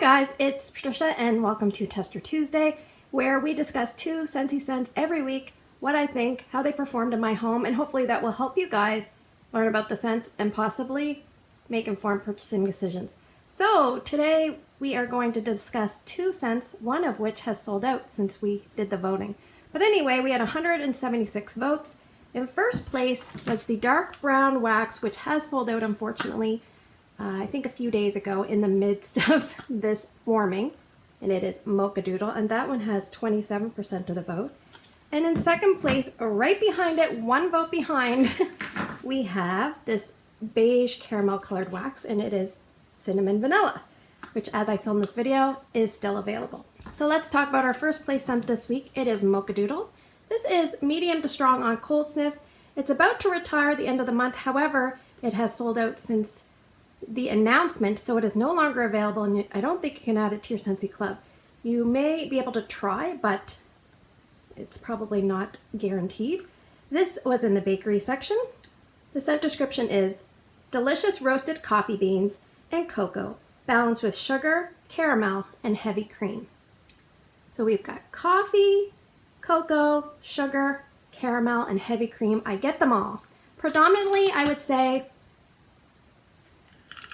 guys, it's Patricia and welcome to Tester Tuesday, where we discuss 2 Scentsy scents every week, what I think, how they performed in my home, and hopefully that will help you guys learn about the scents and possibly make informed purchasing decisions. So today we are going to discuss 2 scents, one of which has sold out since we did the voting. But anyway, we had 176 votes. In first place was the dark brown wax, which has sold out unfortunately. I think a few days ago in the midst of this warming, and it is Mochadoodle, and that one has 27% of the vote. And in second place, right behind it, 1 vote behind, we have this beige caramel colored wax, and it is Cinnamon Vanilla, which as I film this video is still available. So let's talk about our first place scent this week. It is Mochadoodle. This is medium to strong on cold sniff. It's about to retire at the end of the month. However, it has sold out since the announcement, so it is no longer available, and I don't think you can add it to your Scentsy Club. You may be able to try, but it's probably not guaranteed. This was in the bakery section. The scent description is delicious roasted coffee beans and cocoa, balanced with sugar, caramel, and heavy cream. So we've got coffee, cocoa, sugar, caramel, and heavy cream. I get them all. Predominantly, I would say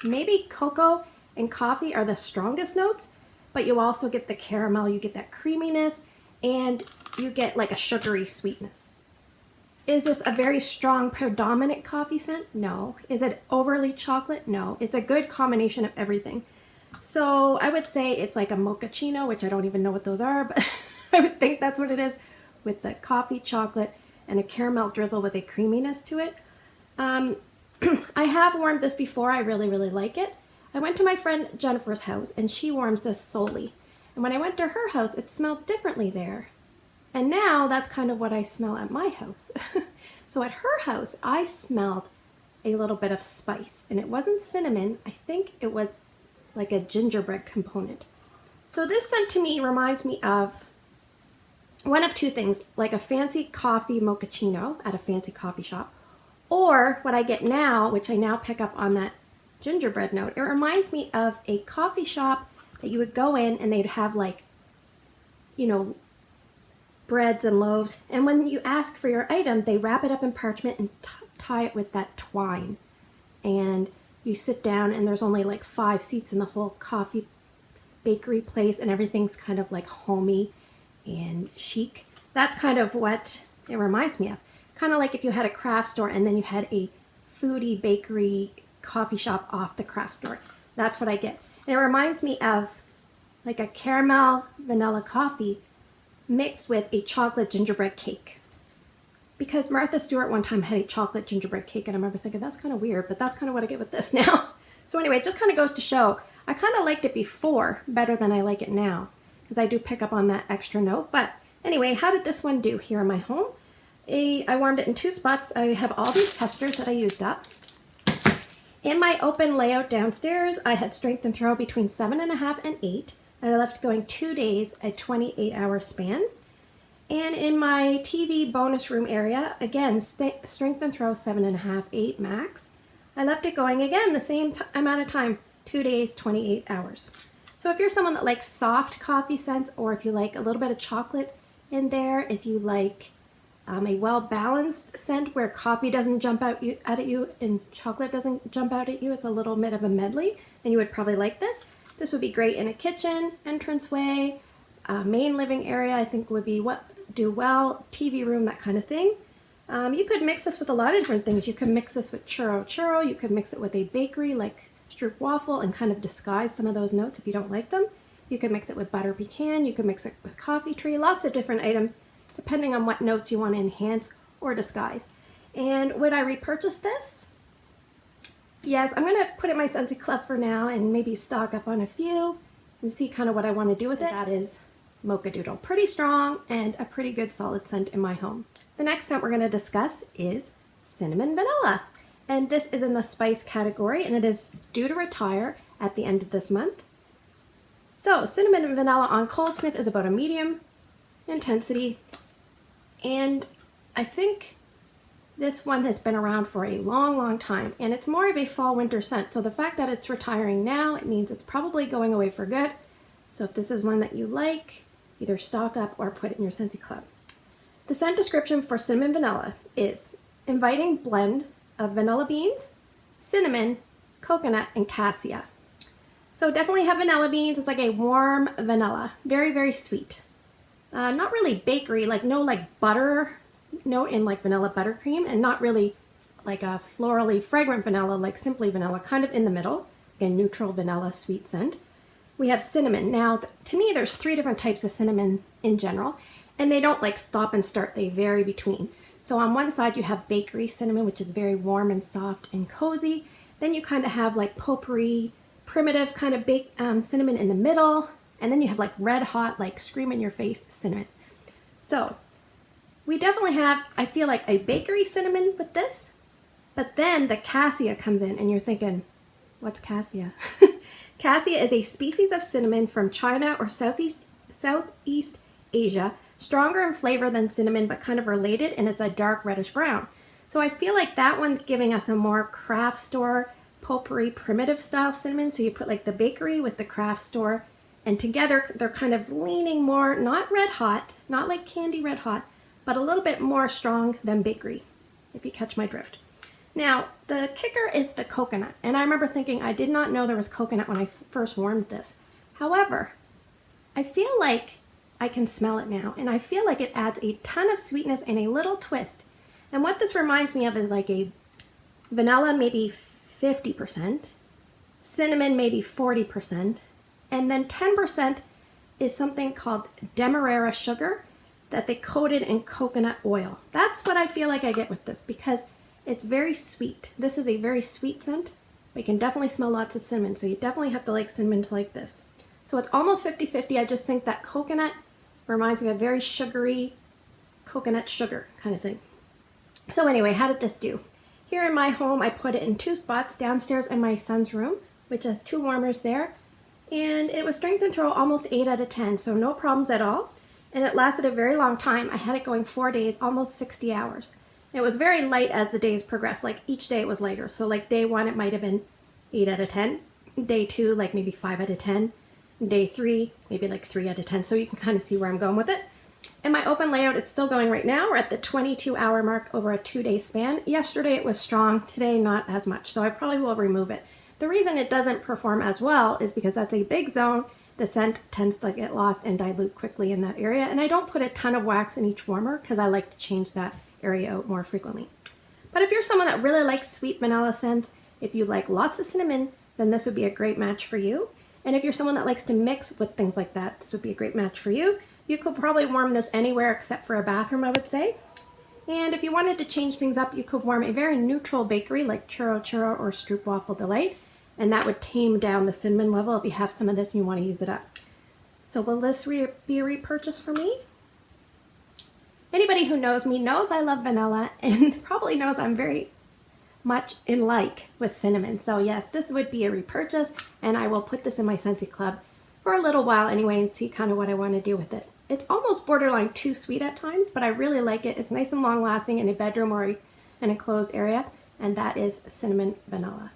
maybe cocoa and coffee are the strongest notes, but you also get the caramel, you get that creaminess, and you get like a sugary sweetness. Is this a very strong predominant coffee scent? No. Is it overly chocolate? No. It's a good combination of everything. So I would say it's like a mochaccino, which I don't even know what those are, but I would think that's what it is, with the coffee, chocolate, and a caramel drizzle with a creaminess to it. I have warmed this before. I really like it. I went to my friend Jennifer's house and she warms this solely. And when I went to her house, it smelled differently there. And now that's kind of what I smell at my house. So at her house, I smelled a little bit of spice, and it wasn't cinnamon. I think it was like a gingerbread component. So this scent to me reminds me of one of 2 things, like a fancy coffee mochaccino at a fancy coffee shop, or what I get now, which I now pick up on that gingerbread note. It reminds me of a coffee shop that you would go in and they'd have like, you know, breads and loaves. And when you ask for your item, they wrap it up in parchment and tie it with that twine. And you sit down and there's only like 5 seats in the whole coffee bakery place, and everything's kind of like homey and chic. That's kind of what it reminds me of. Kind of like if you had a craft store and then you had a foodie bakery coffee shop off the craft store. That's what I get. And it reminds me of like a caramel vanilla coffee mixed with a chocolate gingerbread cake. Because Martha Stewart one time had a chocolate gingerbread cake, and I remember thinking that's kind of weird, but that's kind of what I get with this now. So anyway, it just kind of goes to show I kind of liked it before better than I like it now, because I do pick up on that extra note. But anyway, how did this one do here in my home? I warmed it in 2 spots. I have all these testers that I used up. In my open layout downstairs, I had strength and throw between 7.5 and 8, and I left going 2 days, a 28-hour span. And in my TV bonus room area, again, strength and throw 7.5, 8 max. I left it going again the same amount of time, 2 days, 28 hours. So if you're someone that likes soft coffee scents, or if you like a little bit of chocolate in there, if you like a well-balanced scent where coffee doesn't jump out at you and chocolate doesn't jump out at you, it's a little bit of a medley, and you would probably like this. This would be great in a kitchen, entranceway, main living area, I think would be do well, TV room, that kind of thing. You could mix this with a lot of different things. You could mix this with churro, you could mix it with a bakery like Stroop waffle and kind of disguise some of those notes if you don't like them. You could mix it with butter pecan, you could mix it with coffee tree, lots of different items depending on what notes you want to enhance or disguise. And would I repurchase this? Yes, I'm going to put it in my Scentsy Club for now and maybe stock up on a few and see kind of what I want to do with it. That is Mochadoodle. Pretty strong and a pretty good solid scent in my home. The next scent we're going to discuss is Cinnamon Vanilla. And this is in the spice category, and it is due to retire at the end of this month. So Cinnamon and Vanilla on cold sniff is about a medium intensity, and I think This one has been around for a long, long time, and it's more of a fall winter scent. So the fact that it's retiring now, it means it's probably going away for good. So if this is one that you like, either stock up or put it in your Scentsy club. The scent description for cinnamon vanilla is inviting blend of vanilla beans, cinnamon, coconut, and cassia. So definitely have vanilla beans. It's like a warm vanilla, very, very sweet. Not really bakery, like no like butter note in like vanilla buttercream, and not really like a florally fragrant vanilla like Simply Vanilla, kind of in the middle, a neutral vanilla sweet scent. We have cinnamon. Now, to me, there's 3 different types of cinnamon in general, and they don't like stop and start, they vary between. So on one side you have bakery cinnamon, which is very warm and soft and cozy. Then you kind of have like potpourri, primitive kind of baked cinnamon in the middle, and then you have like red hot, like scream in your face cinnamon. So we definitely have, I feel like, a bakery cinnamon with this, but then the cassia comes in and you're thinking, what's cassia? Cassia is a species of cinnamon from China or Southeast Asia, stronger in flavor than cinnamon, but kind of related, and it's a dark reddish brown. So I feel like that one's giving us a more craft store, potpourri, primitive style cinnamon. So you put like the bakery with the craft store, and together they're kind of leaning more, not red hot, not like candy red hot, but a little bit more strong than bakery, if you catch my drift. Now, the kicker is the coconut. And I remember thinking, I did not know there was coconut when I first warmed this. However, I feel like I can smell it now, and I feel like it adds a ton of sweetness and a little twist. And what this reminds me of is like a vanilla, maybe 50%, cinnamon, maybe 40%, and then 10% is something called demerara sugar that they coated in coconut oil. That's what I feel like I get with this, because it's very sweet. This is a very sweet scent, but you can definitely smell lots of cinnamon, so you definitely have to like cinnamon to like this. So it's almost 50-50. I just think that coconut reminds me of very sugary coconut sugar kind of thing. So anyway, how did this do? Here in my home, I put it in 2 spots, downstairs in my son's room, which has 2 warmers there, and it was strength and throw almost 8 out of 10, so no problems at all. And it lasted a very long time. I had it going 4 days, almost 60 hours. It was very light as the days progressed. Like each day it was lighter. So like day 1, it might have been 8 out of 10. Day 2, like maybe 5 out of 10. Day 3, maybe like 3 out of 10. So you can kind of see where I'm going with it. And my open layout, it's still going right now. We're at the 22-hour mark over a 2-day span. Yesterday it was strong. Today, not as much. So I probably will remove it. The reason it doesn't perform as well is because that's a big zone. The scent tends to get lost and dilute quickly in that area. And I don't put a ton of wax in each warmer because I like to change that area out more frequently. But if you're someone that really likes sweet vanilla scents, if you like lots of cinnamon, then this would be a great match for you. And if you're someone that likes to mix with things like that, this would be a great match for you. You could probably warm this anywhere except for a bathroom, I would say. And if you wanted to change things up, you could warm a very neutral bakery like Churro Churro or Stroopwafel Delight, and that would tame down the cinnamon level if you have some of this and you want to use it up. So will this be a repurchase for me? Anybody who knows me knows I love vanilla and probably knows I'm very much in like with cinnamon. So yes, this would be a repurchase, and I will put this in my Scentsy club for a little while anyway and see kind of what I want to do with it. It's almost borderline too sweet at times, but I really like it. It's nice and long lasting in a bedroom or an enclosed area, and that is cinnamon vanilla.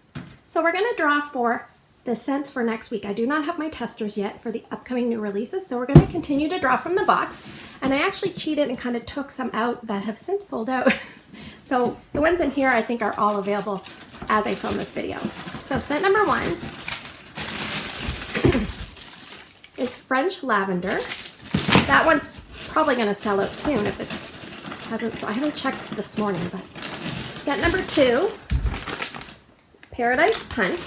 So we're going to draw for the scents for next week. I do not have my testers yet for the upcoming new releases, so we're going to continue to draw from the box. And I actually cheated and kind of took some out that have since sold out. So the ones in here I think are all available as I film this video. So scent number 1 is French Lavender. That one's probably going to sell out soon if it hasn't. So I haven't checked this morning, but scent number 2, Paradise Punch.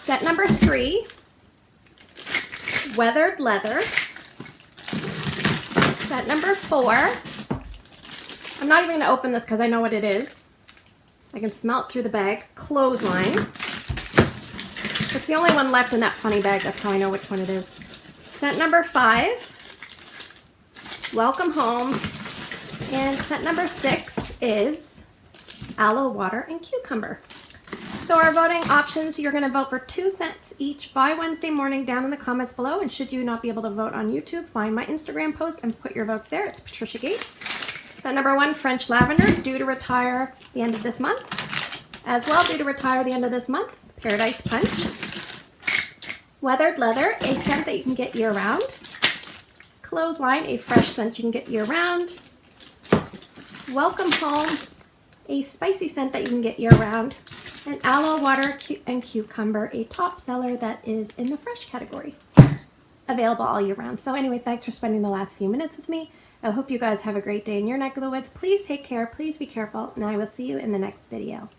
Scent number 3, Weathered Leather. Scent number 4, I'm not even going to open this because I know what it is. I can smell it through the bag. Clothesline. It's the only one left in that funny bag. That's how I know which one it is. Scent number 5, Welcome Home. And scent number 6 is Aloe Water and Cucumber. So our voting options, you're going to vote for 2 cents each by Wednesday morning down in the comments below. And should you not be able to vote on YouTube, find my Instagram post and put your votes there. It's Patricia Gates. So number 1, French Lavender, due to retire the end of this month. As well, due to retire the end of this month, Paradise Punch. Weathered Leather, a scent that you can get year-round. Clothesline, a fresh scent you can get year-round. Welcome Home, a spicy scent that you can get year-round. And Aloe Water and Cucumber, a top seller that is in the fresh category. Available all year round. So anyway, thanks for spending the last few minutes with me. I hope you guys have a great day in your neck of the woods. Please take care. Please be careful. And I will see you in the next video.